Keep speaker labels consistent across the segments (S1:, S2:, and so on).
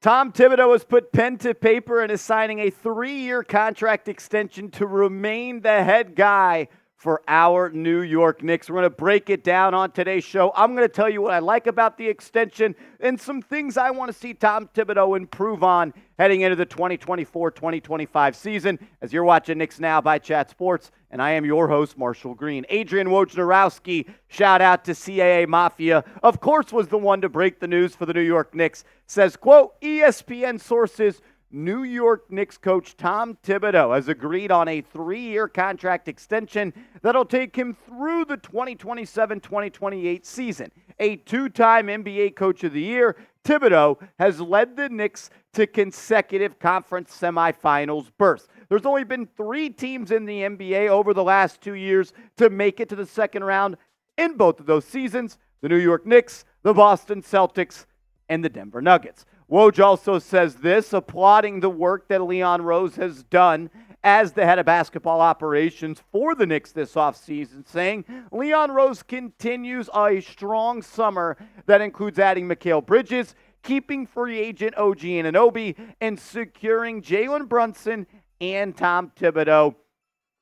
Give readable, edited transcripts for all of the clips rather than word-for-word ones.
S1: Tom Thibodeau has put pen to paper and is signing a 3-year contract extension to remain the head guy for our New York Knicks. We're going to break it down on today's show. I'm going to tell you what I like about the extension and some things I want to see Tom Thibodeau improve on heading into the 2024-2025 season. As you're watching Knicks Now by Chat Sports, and I am your host, Marshall Green. Adrian Wojnarowski, shout out to CAA Mafia, of course was the one to break the news for the New York Knicks, says, quote, ESPN sources, New York Knicks coach Tom Thibodeau has agreed on a 3-year contract extension that'll take him through the 2027-2028 season. A 2-time NBA Coach of the Year, Thibodeau has led the Knicks to consecutive conference semifinals berths. There's only been 3 teams in the NBA over the last 2 years to make it to the second round in both of those seasons: the New York Knicks, the Boston Celtics, and the Denver Nuggets. Woj also says this, applauding the work that Leon Rose has done as the head of basketball operations for the Knicks this offseason, saying Leon Rose continues a strong summer that includes adding Mikal Bridges, keeping free agent OG Anunoby, and securing Jalen Brunson and Tom Thibodeau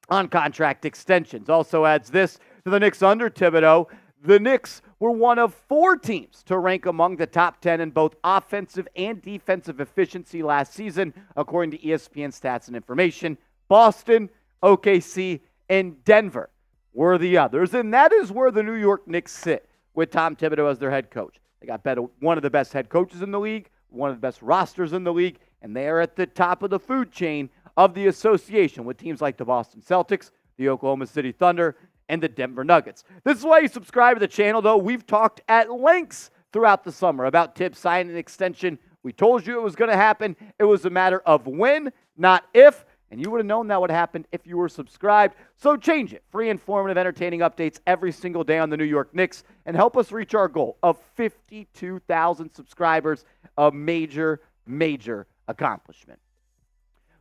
S1: on contract extensions. Also adds this to the Knicks under Thibodeau. The Knicks were one of 4 teams to rank among the top 10 in both offensive and defensive efficiency last season, according to ESPN Stats and Information. Boston, OKC, and Denver were the others, and that is where the New York Knicks sit with Tom Thibodeau as their head coach. They got one of the best head coaches in the league, one of the best rosters in the league, and they are at the top of the food chain of the association with teams like the Boston Celtics, the Oklahoma City Thunder, and the Denver Nuggets. This is why you subscribe to the channel, though. We've talked at length throughout the summer about Thibs signing an extension. We told you it was going to happen. It was a matter of when, not if, and you would have known that would happen if you were subscribed. So change it. Free, informative, entertaining updates every single day on the New York Knicks, and help us reach our goal of 52,000 subscribers, a major, major accomplishment.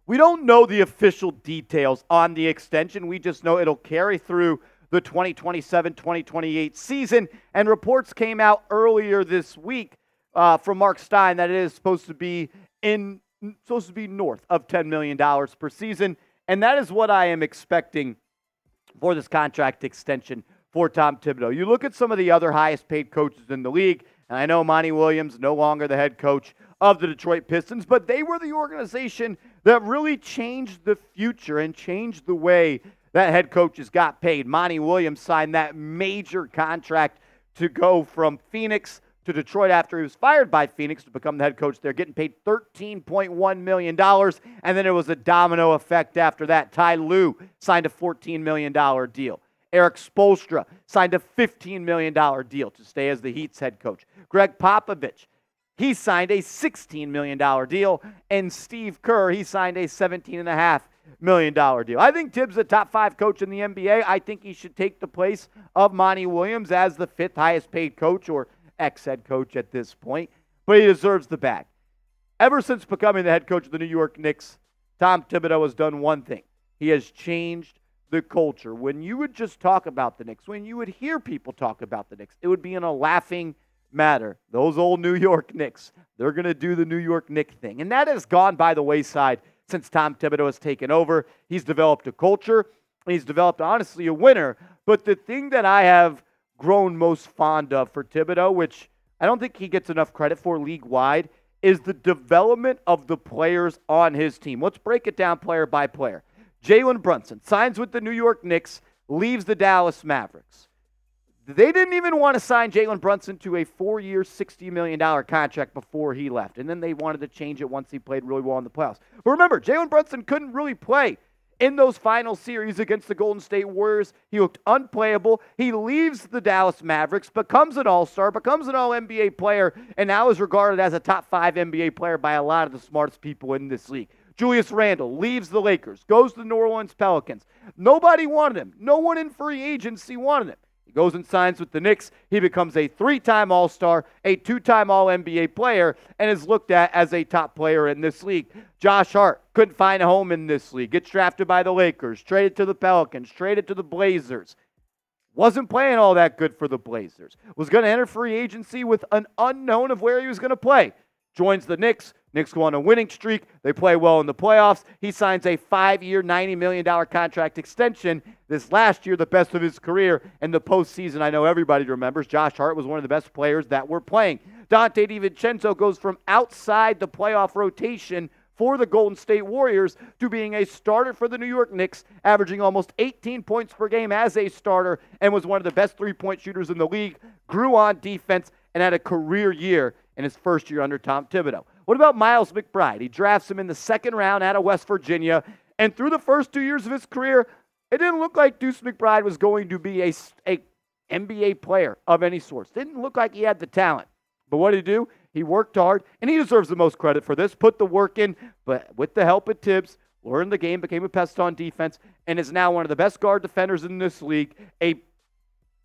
S1: We don't know the official details on the extension. We just know it'll carry through the 2027-2028 season, and reports came out earlier this week from Mark Stein that it is supposed to be north of $10 million per season, and that is what I am expecting for this contract extension for Tom Thibodeau. You look at some of the other highest paid coaches in the league, and I know Monty Williams, no longer the head coach of the Detroit Pistons, but they were the organization that really changed the future and changed the way that head coaches got paid. Monty Williams signed that major contract to go from Phoenix to Detroit after he was fired by Phoenix to become the head coach there, getting paid $13.1 million, and then it was a domino effect after that. Ty Lue signed a $14 million deal. Eric Spoelstra signed a $15 million deal to stay as the Heat's head coach. Greg Popovich, he signed a $16 million deal, and Steve Kerr, he signed a $17.5 million deal. I think Tibbs is a top 5 coach in the NBA. I think he should take the place of Monty Williams as the 5th highest paid coach or ex-head coach at this point, but he deserves the bag. Ever since becoming the head coach of the New York Knicks, Tom Thibodeau has done one thing. He has changed the culture. When you would just talk about the Knicks, when you would hear people talk about the Knicks, it would be in a laughing matter. Those old New York Knicks, they're going to do the New York Knicks thing. And that has gone by the wayside since Tom Thibodeau has taken over. He's developed a culture. He's developed, honestly, a winner. But the thing that I have grown most fond of for Thibodeau, which I don't think he gets enough credit for league-wide, is the development of the players on his team. Let's break it down player by player. Jalen Brunson signs with the New York Knicks, leaves the Dallas Mavericks. They didn't even want to sign Jalen Brunson to a 4-year, $60 million contract before he left. And then they wanted to change it once he played really well in the playoffs. But remember, Jalen Brunson couldn't really play in those final series against the Golden State Warriors. He looked unplayable. He leaves the Dallas Mavericks, becomes an all-star, becomes an all-NBA player, and now is regarded as a top 5 NBA player by a lot of the smartest people in this league. Julius Randle leaves the Lakers, goes to the New Orleans Pelicans. Nobody wanted him. No one in free agency wanted him. He goes and signs with the Knicks. He becomes a 3-time All-Star, a 2-time All-NBA player, and is looked at as a top player in this league. Josh Hart couldn't find a home in this league. Gets drafted by the Lakers, traded to the Pelicans, traded to the Blazers. Wasn't playing all that good for the Blazers. Was going to enter free agency with an unknown of where he was going to play. Joins the Knicks, Knicks go on a winning streak. They play well in the playoffs. He signs a 5-year, $90 million contract extension this last year, the best of his career. And the postseason, I know everybody remembers, Josh Hart was one of the best players that were playing. Dante DiVincenzo goes from outside the playoff rotation for the Golden State Warriors to being a starter for the New York Knicks, averaging almost 18 points per game as a starter, and was one of the best three-point shooters in the league, grew on defense, and had a career year in his first year under Tom Thibodeau. What about Miles McBride? He drafts him in the second round out of West Virginia, and through the first 2 years of his career, it didn't look like Deuce McBride was going to be a NBA player of any sort. Didn't look like he had the talent. But what did he do? He worked hard, and he deserves the most credit for this. Put the work in, but with the help of Tibbs, learned the game, became a pest on defense, and is now one of the best guard defenders in this league, a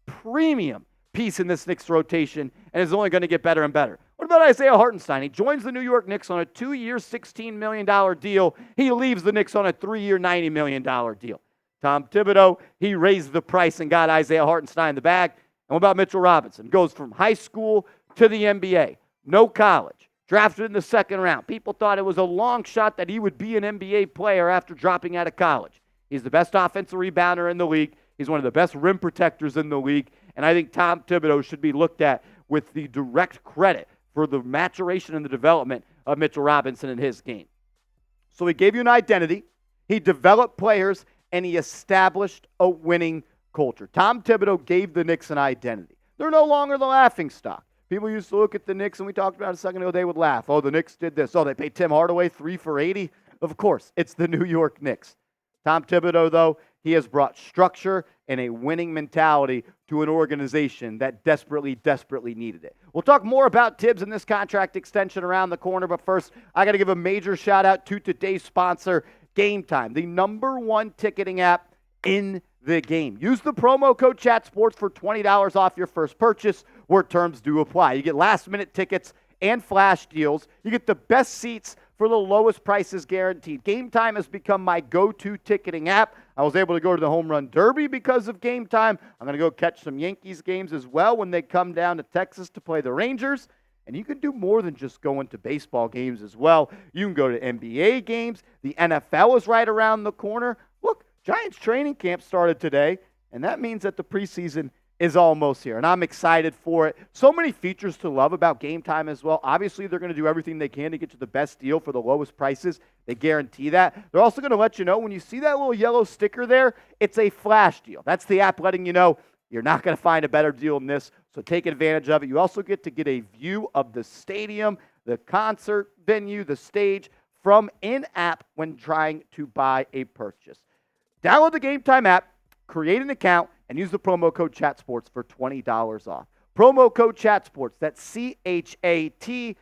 S1: premium piece in this Knicks rotation, and is only going to get better and better. What about Isaiah Hartenstein? He joins the New York Knicks on a 2-year, $16 million deal. He leaves the Knicks on a 3-year, $90 million deal. Tom Thibodeau, he raised the price and got Isaiah Hartenstein the bag. And what about Mitchell Robinson? Goes from high school to the NBA. No college. Drafted in the second round. People thought it was a long shot that he would be an NBA player after dropping out of college. He's the best offensive rebounder in the league. He's one of the best rim protectors in the league. And I think Tom Thibodeau should be looked at with the direct credit for the maturation and the development of Mitchell Robinson in his game. So he gave you an identity. He developed players, and he established a winning culture. Tom Thibodeau gave the Knicks an identity. They're no longer the laughingstock. People used to look at the Knicks, and we talked about it a second ago, they would laugh. Oh, the Knicks did this. Oh, they paid Tim Hardaway 3 for $80. Of course, it's the New York Knicks. Tom Thibodeau, though, he has brought structure and a winning mentality to an organization that desperately, desperately needed it. We'll talk more about Tibbs and this contract extension around the corner, but first, I got to give a major shout-out to today's sponsor, Game Time, the #1 ticketing app in the game. Use the promo code ChatSports for $20 off your first purchase, where terms do apply. You get last-minute tickets and flash deals. You get the best seats for the lowest prices guaranteed. Game Time has become my go-to ticketing app. I was able to go to the Home Run Derby because of Game Time. I'm going to go catch some Yankees games as well when they come down to Texas to play the Rangers. And you can do more than just going to baseball games as well. You can go to NBA games. The NFL is right around the corner. Look, Giants training camp started today, and that means that the preseason is almost here, and I'm excited for it. So many features to love about Game Time as well. Obviously, they're going to do everything they can to get you the best deal for the lowest prices. They guarantee that. They're also going to let you know when you see that little yellow sticker there, it's a flash deal. That's the app letting you know you're not going to find a better deal than this, so take advantage of it. You also get to get a view of the stadium, the concert venue, the stage from in-app when trying to buy a purchase. Download the Game Time app, create an account, and use the promo code ChatSports for $20 off. Promo code ChatSports, that's ChatSports.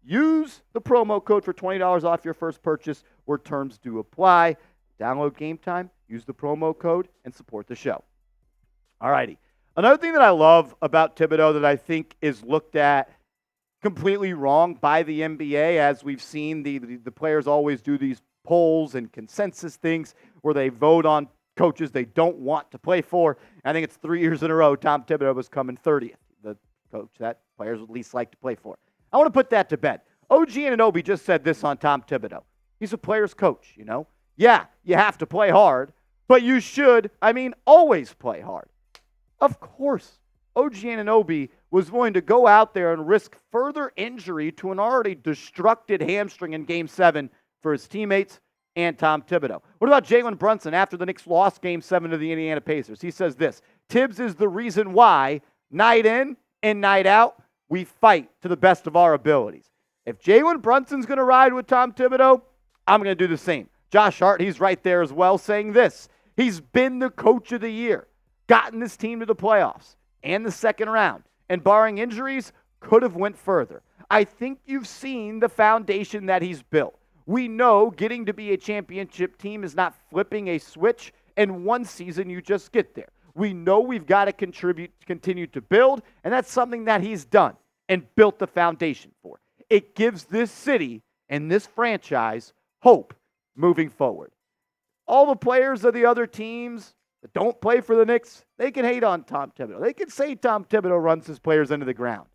S1: Use the promo code for $20 off your first purchase, where terms do apply. Download Game Time, use the promo code, and support the show. All righty. Another thing that I love about Thibodeau that I think is looked at completely wrong by the NBA, as we've seen the players always do these polls and consensus things where they vote on coaches they don't want to play for. I think it's 3 years in a row Tom Thibodeau was coming 30th, the coach that players would least like to play for. I want to put that to bed. OG Anunoby just said this on Tom Thibodeau. He's a player's coach, you know. Yeah, you have to play hard, but you should, always play hard. Of course, OG Anunoby was willing to go out there and risk further injury to an already destructed hamstring in Game 7 for his teammates and Tom Thibodeau. What about Jalen Brunson after the Knicks lost Game 7 to the Indiana Pacers? He says this: Tibbs is the reason why, night in and night out, we fight to the best of our abilities. If Jalen Brunson's going to ride with Tom Thibodeau, I'm going to do the same. Josh Hart, he's right there as well, saying this: he's been the coach of the year, gotten this team to the playoffs and the second round, and barring injuries, could have went further. I think you've seen the foundation that he's built. We know getting to be a championship team is not flipping a switch, and one season you just get there. We know we've got to continue to build, and that's something that he's done and built the foundation for. It gives this city and this franchise hope moving forward. All the players of the other teams that don't play for the Knicks, they can hate on Tom Thibodeau. They can say Tom Thibodeau runs his players into the ground.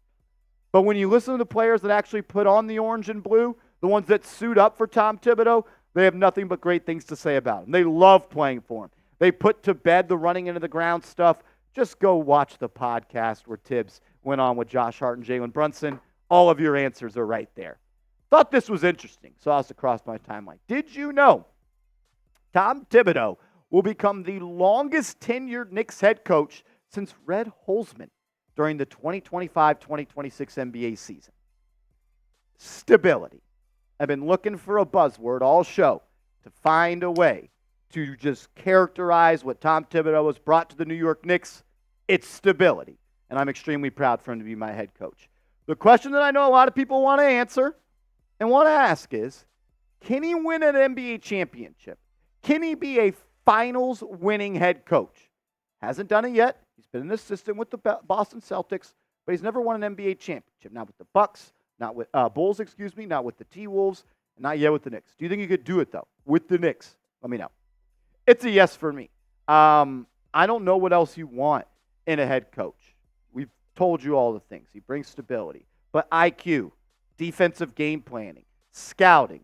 S1: But when you listen to the players that actually put on the orange and blue, the ones that suit up for Tom Thibodeau, they have nothing but great things to say about him. They love playing for him. They put to bed the running into the ground stuff. Just go watch the podcast where Tibbs went on with Josh Hart and Jalen Brunson. All of your answers are right there. Thought this was interesting. Saw us across my timeline. Did you know Tom Thibodeau will become the longest tenured Knicks head coach since Red Holzman during the 2025-2026 NBA season? Stability. I've been looking for a buzzword all show to find a way to just characterize what Tom Thibodeau has brought to the New York Knicks. It's stability, and I'm extremely proud for him to be my head coach. The question that I know a lot of people want to answer and want to ask is, can he win an NBA championship? Can he be a finals winning head coach? Hasn't done it yet. He's been an assistant with the Boston Celtics, but he's never won an NBA championship. Not with the Bucks, not with Bulls, not with the T-Wolves, and not yet with the Knicks. Do you think he could do it, though, with the Knicks? Let me know. It's a yes for me. I don't know what else you want in a head coach. We've told you all the things. He brings stability. But IQ, defensive game planning, scouting.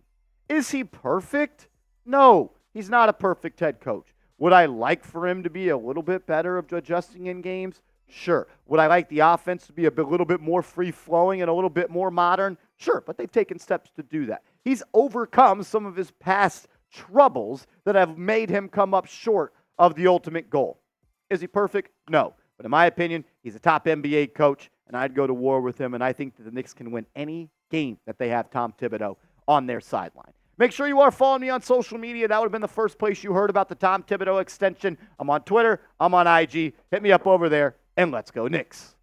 S1: Is he perfect? No, he's not a perfect head coach. Would I like for him to be a little bit better of adjusting in games? Sure. Would I like the offense to be a little bit more free-flowing and a little bit more modern? Sure, but they've taken steps to do that. He's overcome some of his past troubles that have made him come up short of the ultimate goal. Is he perfect? No. But in my opinion, he's a top NBA coach, and I'd go to war with him, and I think that the Knicks can win any game that they have Tom Thibodeau on their sideline. Make sure you are following me on social media. That would have been the first place you heard about the Tom Thibodeau extension. I'm on Twitter. I'm on IG. Hit me up over there, and let's go Knicks.